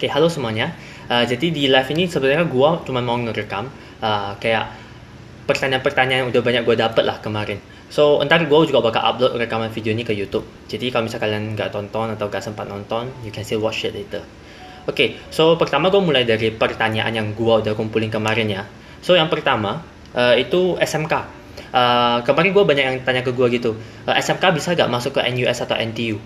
Oke, halo semuanya. Jadi di live ini sebenarnya gua cuma mau ngerekam kayak pertanyaan-pertanyaan yang udah banyak gua dapet lah kemarin. So, ntar gua juga bakal upload rekaman video ini ke YouTube. Jadi kalau misalnya kalian nggak tonton atau nggak sempat nonton, you can still watch it later. Oke, so pertama gua mulai dari pertanyaan yang gua udah kumpulin kemarin ya. So, yang pertama itu SMK. Kemarin gue banyak yang tanya ke gue gitu, SMK bisa gak masuk ke NUS atau NTU?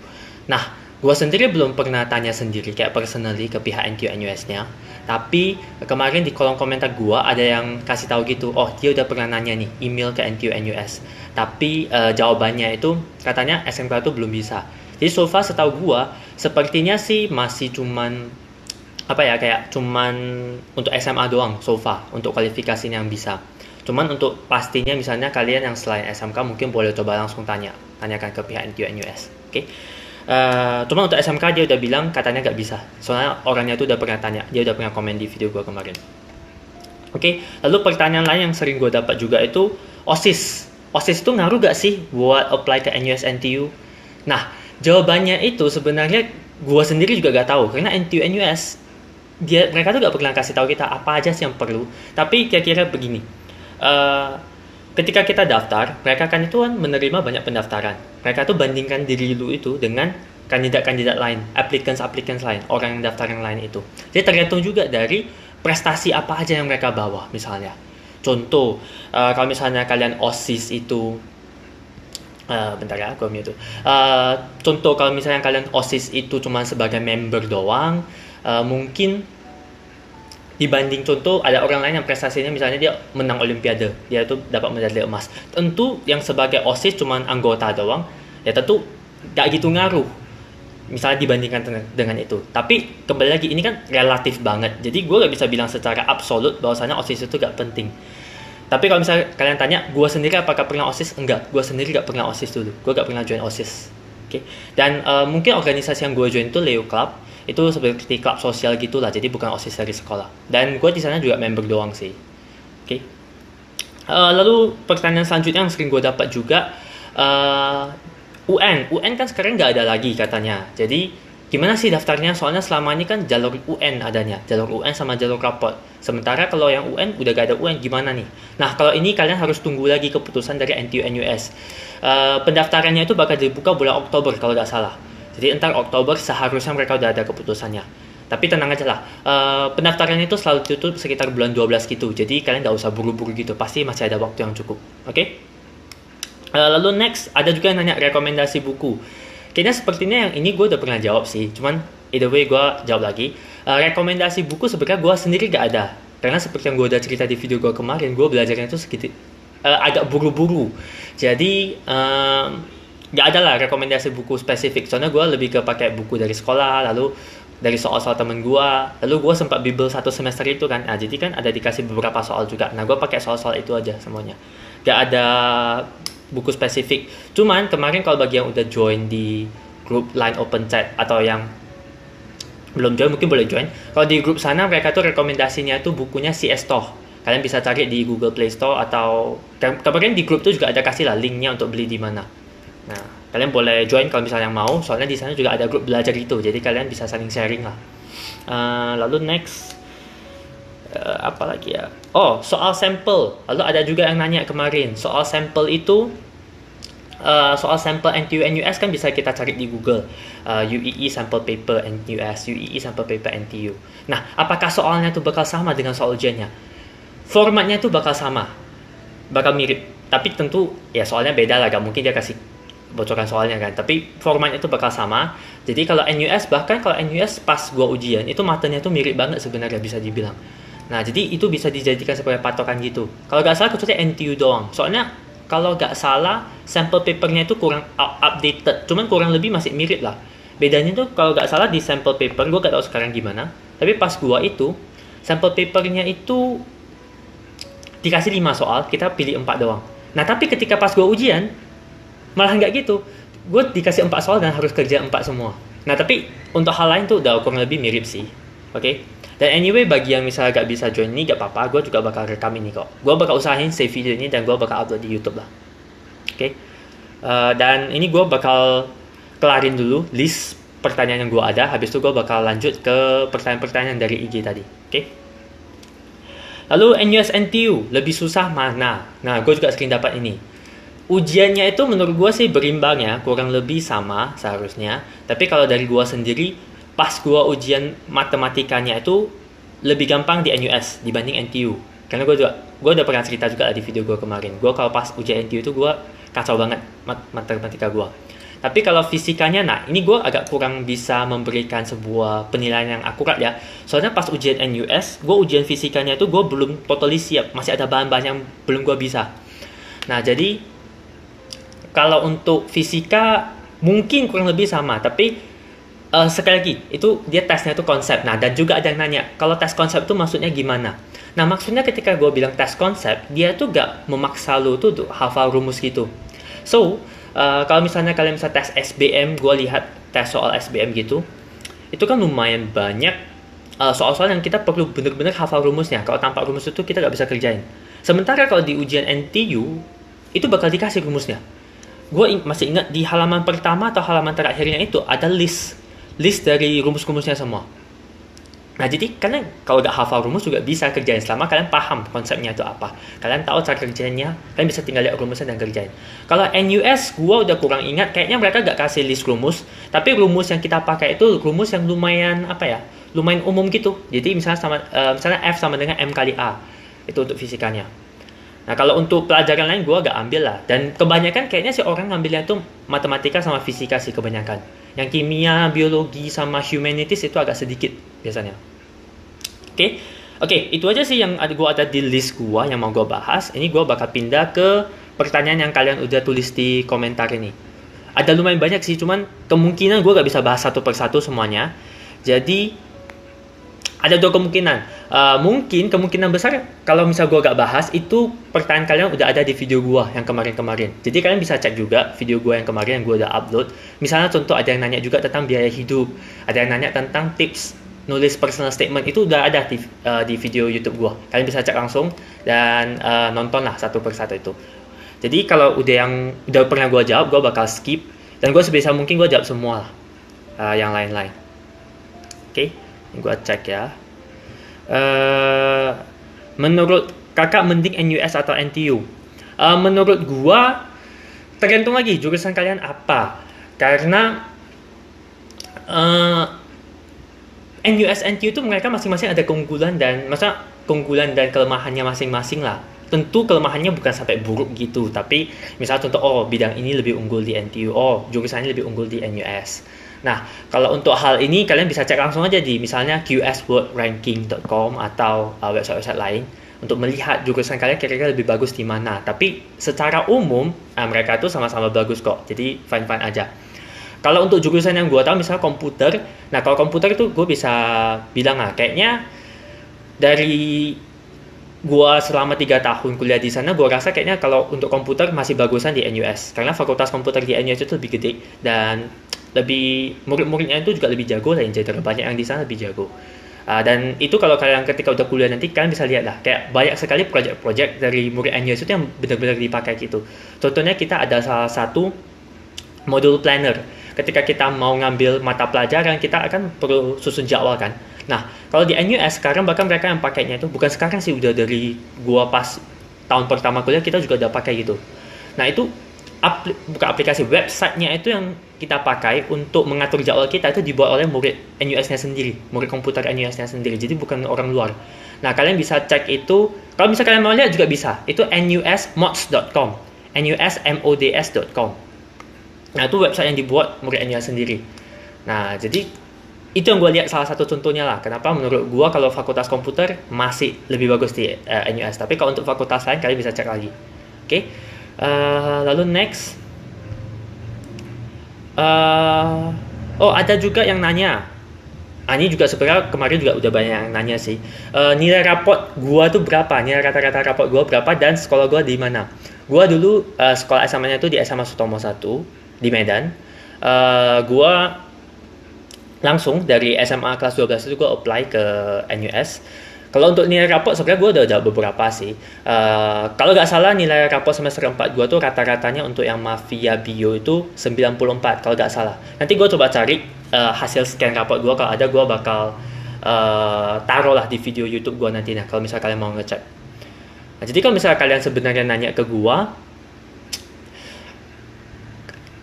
Nah, gue sendiri belum pernah tanya sendiri kayak personally ke pihak NTU NUS-nya. Tapi kemarin di kolom komentar gue ada yang kasih tahu gitu, oh dia udah pernah nanya nih email ke NTU NUS. Tapi jawabannya itu katanya SMK itu belum bisa. Jadi so far setahu gue sepertinya sih masih cuman apa ya kayak cuman untuk SMA doang so far untuk kualifikasinya yang bisa. Cuman untuk pastinya misalnya kalian yang selain SMK mungkin boleh coba langsung tanyakan ke pihak NTU NUS. Oke. Cuma untuk SMK dia udah bilang katanya nggak bisa. Soalnya orangnya tuh udah pernah tanya, dia udah pernah komen di video gue kemarin. Oke, lalu pertanyaan lain yang sering gue dapat juga itu OSIS. OSIS itu ngaruh gak sih buat apply ke NUS NTU? Nah, jawabannya itu sebenarnya gue sendiri juga gak tahu karena NTU NUS mereka tuh gak pernah kasih tahu kita apa aja sih yang perlu. Tapi kira-kira begini, ketika kita daftar, mereka kan itu kan menerima banyak pendaftaran. Mereka tuh bandingkan diri lu itu dengan kandidat-kandidat lain, applicants lain, orang yang daftar yang lain itu. Jadi tergantung juga dari prestasi apa aja yang mereka bawa misalnya. Contoh, kalau misalnya kalian OSIS itu bentar ya, aku mute. Contoh kalau misalnya kalian OSIS itu cuma sebagai member doang, mungkin dibanding contoh ada orang lain yang prestasinya misalnya dia menang olimpiade, dia tuh dapat medali emas. Tentu yang sebagai OSIS cuman anggota doang, ya tentu gak gitu ngaruh. Misalnya dibandingkan dengan itu. Tapi kembali lagi ini kan relatif banget. Jadi gue gak bisa bilang secara absolut bahwasanya OSIS itu gak penting. Tapi kalau misalnya kalian tanya, gue sendiri apakah pernah OSIS? Enggak, gue sendiri gak pernah OSIS dulu. Gue gak pernah join OSIS. Okay. Dan mungkin organisasi yang gue join itu Leo Club. Itu seperti klub sosial gitulah, jadi bukan OSIS dari sekolah. Dan gue di sana juga member doang sih. Oke. Lalu pertanyaan selanjutnya yang sering gue dapat juga UN kan sekarang nggak ada lagi katanya. Jadi gimana sih daftarnya? Soalnya selama ini kan jalur UN adanya, jalur UN sama jalur raport. Sementara kalau yang UN udah gak ada UN, gimana nih? Nah kalau ini kalian harus tunggu lagi keputusan dari NTU NUS. Pendaftarannya itu bakal dibuka bulan Oktober kalau nggak salah. Jadi entar Oktober seharusnya mereka udah ada keputusannya. Tapi tenang aja lah, pendaftaran itu selalu tutup sekitar bulan 12 gitu. Jadi kalian nggak usah buru-buru gitu, pasti masih ada waktu yang cukup. Oke? Lalu next, ada juga yang nanya rekomendasi buku. Kayaknya sepertinya yang ini gue udah pernah jawab sih. Cuman either way gue jawab lagi. Rekomendasi buku sebenarnya gue sendiri gak ada. Karena seperti yang gue udah cerita di video gue kemarin, gue belajarnya itu sedikit agak buru-buru. Jadi gak ada lah rekomendasi buku spesifik. Soalnya gue lebih ke pakai buku dari sekolah, lalu dari soal-soal temen gue, lalu gue sempat bimbel satu semester itu kan. Nah jadi kan ada dikasih beberapa soal juga. Nah gue pakai soal-soal itu aja semuanya. Gak ada buku spesifik. Cuman kemarin kalau bagi yang udah join di grup line open chat atau yang belum join mungkin boleh join. Kalau di grup sana mereka tuh rekomendasinya tuh bukunya CS Toh. Kalian bisa cari di Google Play Store atau kemarin di grup tuh juga ada kasih lah linknya untuk beli di mana. Nah, kalian boleh join kalau misalnya mau, soalnya di sana juga ada grup belajar itu, jadi kalian bisa saling sharing lah. Lalu next, apa lagi ya? Oh, soal sampel. Lalu ada juga yang nanya kemarin, soal sampel itu, soal sampel NTU NUS kan bisa kita cari di Google, UEE sampel paper NUS, UEE sampel paper NTU. Nah, apakah soalnya tuh bakal sama dengan soal ujiannya? Formatnya tuh bakal sama, bakal mirip. Tapi tentu ya soalnya beda lah, gak mungkin dia kasih bocoran soalnya kan, tapi formatnya itu bakal sama. Jadi kalau NUS, bahkan kalau NUS pas gua ujian itu matanya tuh mirip banget sebenarnya bisa dibilang. Nah jadi itu bisa dijadikan sebagai patokan gitu. Kalau nggak salah kecuali NTU doang, soalnya kalau nggak salah sampel papernya itu kurang updated, cuman kurang lebih masih mirip lah. Bedanya tuh kalau nggak salah di sampel paper, gua nggak tahu sekarang gimana, tapi pas gua itu sampel papernya itu dikasih 5 soal, kita pilih 4 doang. Nah tapi ketika pas gua ujian malah nggak gitu, gue dikasih 4 soal dan harus kerja 4 semua. Nah tapi untuk hal lain tuh udah kurang lebih mirip sih. Oke. Dan anyway bagi yang misalnya gak bisa join ini gak apa-apa, gue juga bakal rekam ini kok. Gue bakal usahain save video ini dan gue bakal upload di YouTube lah. Oke. Dan ini gue bakal kelarin dulu list pertanyaan yang gue ada, habis itu gue bakal lanjut ke pertanyaan-pertanyaan dari IG tadi. Oke? Lalu NUS NTU lebih susah mana? Nah, gue juga sering dapat ini. Ujiannya itu menurut gue sih berimbang ya, kurang lebih sama seharusnya. Tapi kalau dari gue sendiri, pas gue ujian matematikanya itu lebih gampang di NUS dibanding NTU. Karena gue udah pernah cerita juga di video gue kemarin. Gue kalau pas ujian NTU itu gue kacau banget matematika gue. Tapi kalau fisikanya, nah ini gue agak kurang bisa memberikan sebuah penilaian yang akurat ya. Soalnya pas ujian NUS, gue ujian fisikanya itu gue belum totally siap. Masih ada bahan-bahan yang belum gue bisa. Nah jadi, kalau untuk fisika mungkin kurang lebih sama. Tapi sekali lagi, itu dia tesnya itu konsep. Nah dan juga ada yang nanya, kalau tes konsep itu maksudnya gimana? Nah maksudnya ketika gue bilang tes konsep, dia tuh gak memaksa lo tuh untuk hafal rumus gitu. So, kalau misalnya kalian bisa tes SBM, gue lihat tes soal SBM gitu, itu kan lumayan banyak soal-soal yang kita perlu bener-bener hafal rumusnya. Kalau tanpa rumus itu kita gak bisa kerjain. Sementara kalau di ujian NTU, itu bakal dikasih rumusnya. Gue masih ingat di halaman pertama atau halaman terakhirnya itu ada list dari rumus-rumusnya semua. Nah jadi kalian kalau gak hafal rumus juga bisa kerjain selama kalian paham konsepnya itu apa. Kalian tahu cara kerjanya, kalian bisa tinggal lihat rumusnya dan kerjain. Kalau NUS gue udah kurang ingat, kayaknya mereka gak kasih list rumus. Tapi rumus yang kita pakai itu rumus yang lumayan lumayan umum gitu. Jadi misalnya F sama dengan M kali A. Itu untuk fisikanya. Nah kalau untuk pelajaran lain gue gak ambil lah. Dan kebanyakan kayaknya sih orang ngambilnya itu matematika sama fisika sih kebanyakan. Yang kimia, biologi, sama humanities itu agak sedikit biasanya. Oke, itu aja sih yang gue ada di list gue yang mau gue bahas. Ini gue bakal pindah ke pertanyaan yang kalian udah tulis di komentar ini. Ada lumayan banyak sih, cuman kemungkinan gue gak bisa bahas satu persatu semuanya. Jadi ada dua kemungkinan. Mungkin kemungkinan besar kalau misal gue gak bahas, itu pertanyaan kalian udah ada di video gue yang kemarin-kemarin. Jadi kalian bisa cek juga video gue yang kemarin yang gue udah upload. Misalnya contoh ada yang nanya juga tentang biaya hidup, ada yang nanya tentang tips nulis personal statement, itu udah ada di video YouTube gue. Kalian bisa cek langsung dan nonton lah satu persatu itu. Jadi kalau udah pernah gue jawab, gue bakal skip dan gue sebisa mungkin gue jawab semua lah, yang lain-lain. Oke, gue cek ya. Menurut kakak mending NUS atau NTU? Menurut gua tergantung lagi jurusan kalian apa. Karena NUS NTU itu mereka masing-masing ada keunggulan dan kelemahannya masing-masing lah. Tentu kelemahannya bukan sampai buruk gitu, tapi misalnya contoh bidang ini lebih unggul di NTU, jurusannya lebih unggul di NUS. Nah, kalau untuk hal ini kalian bisa cek langsung aja di misalnya qsworldranking.com atau website-website lain untuk melihat jurusan kalian kira-kira lebih bagus di mana. Tapi secara umum mereka tuh sama-sama bagus kok. Jadi fine-fine aja. Kalau untuk jurusan yang gue tahu misalnya komputer, nah kalau komputer itu gue bisa bilang kayaknya dari gue selama 3 tahun kuliah di sana, gue rasa kayaknya kalau untuk komputer masih bagusan di NUS. Karena fakultas komputer di NUS itu lebih gede dan lebih murid-muridnya itu juga lebih jago lah, banyak yang di sana lebih jago. Dan itu kalau kalian ketika udah kuliah nanti kalian bisa lihat lah, kayak banyak sekali project-project dari murid NUS itu yang benar-benar dipakai gitu. Contohnya kita ada salah satu modul planner. Ketika kita mau ngambil mata pelajaran, kita akan perlu susun jadwal kan. Nah, kalau di NUS sekarang bahkan mereka yang pakainya itu bukan sekarang sih, udah dari gua pas tahun pertama kuliah kita juga udah pakai gitu. Nah itu bukan aplikasi, websitenya itu yang kita pakai untuk mengatur jadwal kita itu dibuat oleh murid NUS-nya sendiri, murid komputer NUS-nya sendiri, jadi bukan orang luar. Nah kalian bisa cek itu, kalau misalnya kalian mau lihat juga bisa, itu nusmods.com, nusmods.com. Nah itu website yang dibuat murid NUS sendiri. Nah jadi itu yang gue lihat salah satu contohnya lah, kenapa menurut gue kalau fakultas komputer masih lebih bagus di NUS, tapi kalau untuk fakultas lain kalian bisa cek lagi. Oke. Lalu next, ada juga yang nanya. Ini juga sebenarnya kemarin juga udah banyak yang nanya sih. Nilai rapot gua tuh berapa? Nilai rata-rata rapot gua berapa dan sekolah gua di mana? Gua dulu sekolah SMA-nya tuh di SMA Sutomo 1 di Medan. Gua langsung dari SMA kelas 12 itu gua apply ke NUS. Kalau untuk nilai rapot sebenarnya gue udah beberapa sih. Kalau nggak salah nilai rapot semester 4 gue tuh rata-ratanya untuk yang Mafia Bio itu 94 kalau nggak salah. Nanti gue coba cari hasil scan rapot gue, kalau ada gue bakal taruh lah di video YouTube gue nanti kalau misalnya kalian mau ngecek. Nah, jadi kalau misalnya kalian sebenarnya nanya ke gue,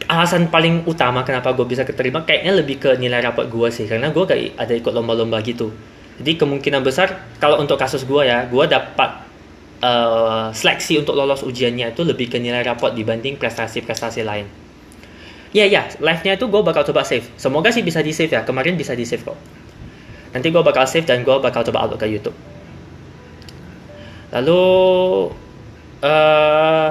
alasan paling utama kenapa gue bisa keterima kayaknya lebih ke nilai rapot gue sih, karena gue gak ada ikut lomba-lomba gitu. Jadi kemungkinan besar kalau untuk kasus gue ya, gue dapat seleksi untuk lolos ujiannya itu lebih ke nilai rapot dibanding prestasi-prestasi lain. Ya, live-nya itu gue bakal coba save. Semoga sih bisa di save ya, kemarin bisa di save kok. Nanti gue bakal save dan gue bakal coba upload ke YouTube. Lalu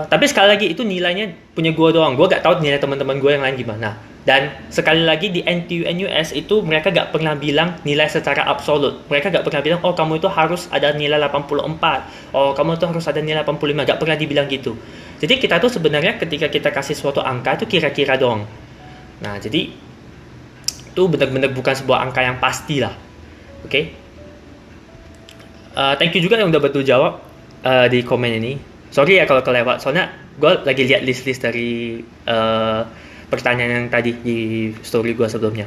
tapi sekali lagi itu nilainya punya gue doang. Gue gak tahu nilai teman-teman gue yang lain gimana. Dan sekali lagi di NTU NUS itu mereka gak pernah bilang nilai secara absolut. Mereka gak pernah bilang, oh kamu itu harus ada nilai 84, oh kamu itu harus ada nilai 85. Gak pernah dibilang gitu. Jadi kita tuh sebenarnya ketika kita kasih suatu angka itu kira-kira doang. Nah jadi itu benar-benar bukan sebuah angka yang pasti lah. Oke? Thank you juga yang udah bantu jawab di komen ini. Sorry ya kalau kelewat, soalnya gue lagi lihat list-list dari pertanyaan yang tadi di story gue sebelumnya.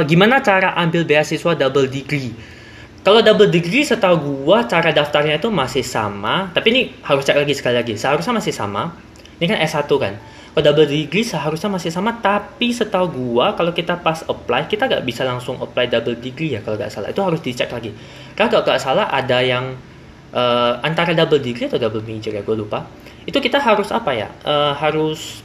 Gimana cara ambil beasiswa double degree? Kalau double degree setahu gue cara daftarnya itu masih sama, tapi ini harus cek lagi sekali lagi. Seharusnya masih sama. Ini kan S1 kan. Kalau double degree seharusnya masih sama, tapi setahu gue kalau kita pas apply, kita nggak bisa langsung apply double degree ya kalau nggak salah. Itu harus dicek lagi. Karena kalau nggak salah ada yang antara double degree atau double major ya, gue lupa. Itu kita harus apa ya? Harus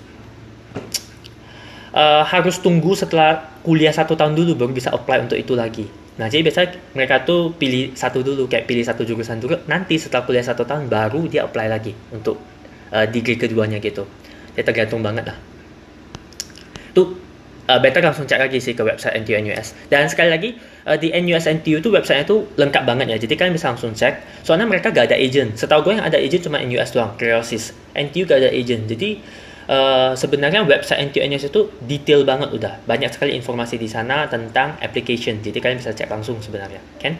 tunggu setelah kuliah 1 tahun dulu baru bisa apply untuk itu lagi. Nah jadi biasanya mereka tuh pilih satu dulu, kayak pilih satu jurusan dulu, nanti setelah kuliah 1 tahun baru dia apply lagi untuk degree keduanya gitu. Jadi tergantung banget lah. Tuh better langsung cek lagi sih ke website NTU NUS. Dan sekali lagi di NUS NTU tuh websitenya tuh lengkap banget ya. Jadi kalian bisa langsung cek. Soalnya mereka gak ada agent. Setahu gue yang ada agent cuma NUS doang, Creosis. NTU gak ada agent. Jadi sebenarnya website NTU NUS itu detail banget udah. Banyak sekali informasi di sana tentang application. Jadi kalian bisa cek langsung sebenarnya, kan?